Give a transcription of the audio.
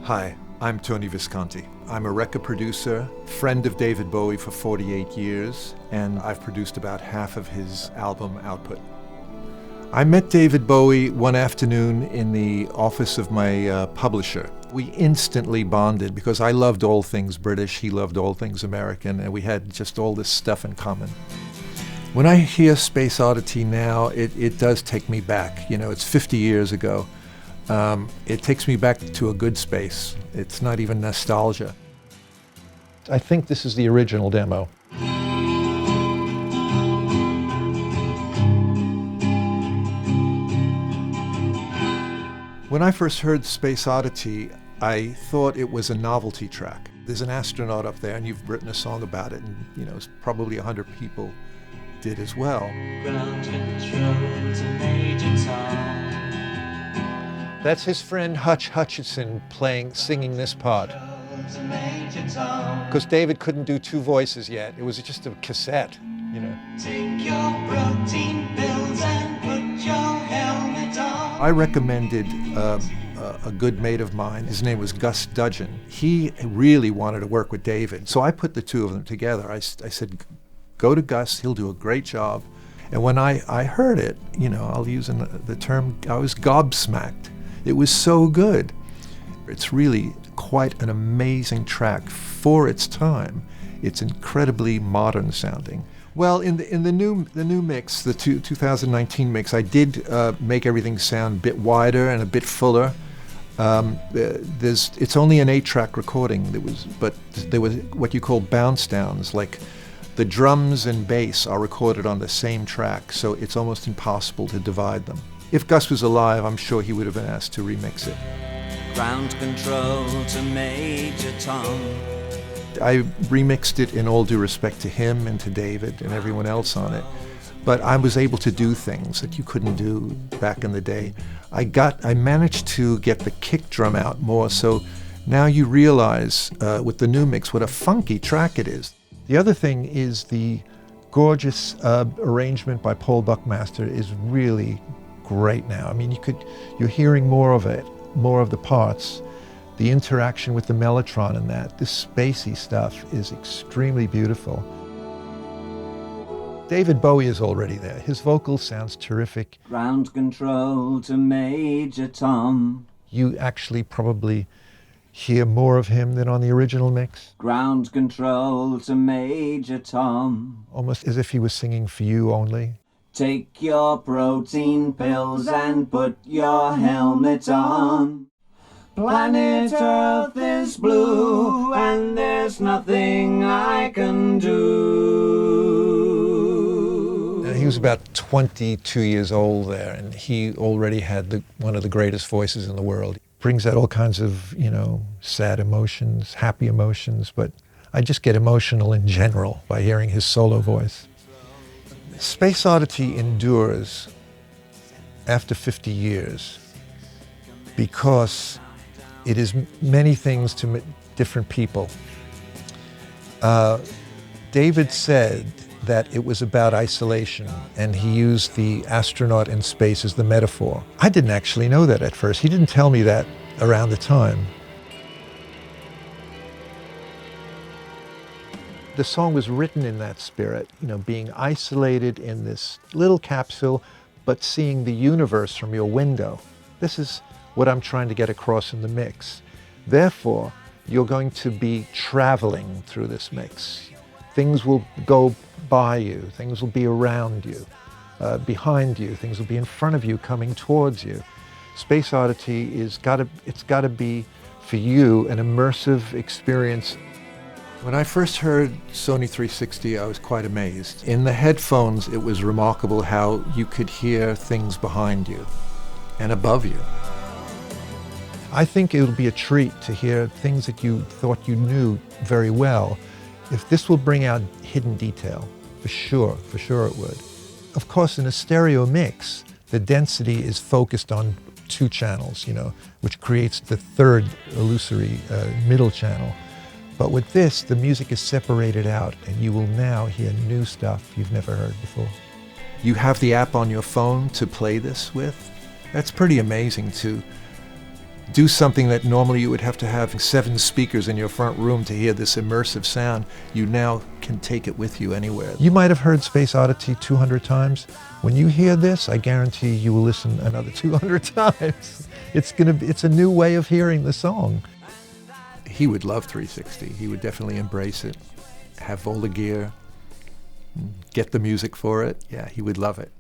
Hi, I'm Tony Visconti. I'm a record producer, friend of David Bowie for 48 years, and I've produced about half of his album output. I met David Bowie one afternoon in the office of my publisher. We instantly bonded because I loved all things British, he loved all things American, and we had just all this stuff in common. When I hear Space Oddity now, it does take me back. You know, it's 50 years ago. It takes me back to a good space. It's not even nostalgia. I think this is the original demo. When I first heard Space Oddity, I thought it was a novelty track. There's an astronaut up there and you've written a song about it, and you know, probably 100 people did as well. Ground control to Major Tom. That's his friend Hutch Hutchinson singing this part. Because David couldn't do two voices yet. It was just a cassette, you know. Take your protein pills and put your helmet on. I recommended a good mate of mine. His name was Gus Dudgeon. He really wanted to work with David. So I put the two of them together. I said, go to Gus, he'll do a great job. And when I heard it, you know, I'll use the term, I was gobsmacked. It was so good. It's really quite an amazing track for its time. It's incredibly modern sounding. Well, in the new mix, the 2019 mix, I did make everything sound a bit wider and a bit fuller. It's only an 8-track recording. But there was what you call bounce downs, like the drums and bass are recorded on the same track, so it's almost impossible to divide them. If Gus was alive, I'm sure he would have been asked to remix it. Ground control to Major Tom. I remixed it in all due respect to him and to David and everyone else on it. But I was able to do things that you couldn't do back in the day. I managed to get the kick drum out more, so now you realize with the new mix what a funky track it is. The other thing is the gorgeous arrangement by Paul Buckmaster is really great now. I mean, you're hearing more of it, more of the parts. The interaction with the mellotron and that, this spacey stuff is extremely beautiful. David Bowie is already there. His vocal sounds terrific. Ground control to Major Tom. You actually probably hear more of him than on the original mix. Ground control to Major Tom. Almost as if he was singing for you only. Take your protein pills and put your helmet on. Planet Earth is blue and there's nothing I can do. He was about 22 years old there, and he already had one of the greatest voices in the world. Brings out all kinds of, you know, sad emotions, happy emotions, but I just get emotional in general by hearing his solo voice. Space Oddity endures after 50 years because it is many things to different people. David said that it was about isolation, and he used the astronaut in space as the metaphor. I didn't actually know that at first. He didn't tell me that around the time. The song was written in that spirit, you know, being isolated in this little capsule, but seeing the universe from your window. This is what I'm trying to get across in the mix. Therefore, you're going to be traveling through this mix. Things will go by you, things will be around you, behind you, things will be in front of you, coming towards you. Space Oddity it's gotta be, for you, an immersive experience. When I first heard Sony 360, I was quite amazed. In the headphones, it was remarkable how you could hear things behind you and above you. I think it'll be a treat to hear things that you thought you knew very well. If this will bring out hidden detail, for sure it would. Of course, in a stereo mix, the density is focused on 2 channels, you know, which creates the third illusory middle channel. But with this, the music is separated out, and you will now hear new stuff you've never heard before. You have the app on your phone to play this with. That's pretty amazing to do something that normally you would have to have 7 speakers in your front room to hear this immersive sound. You now can take it with you anywhere. You might have heard Space Oddity 200 times. When you hear this, I guarantee you will listen another 200 times. It's a new way of hearing the song. He would love 360. He would definitely embrace it, have all the gear, get the music for it. Yeah, he would love it.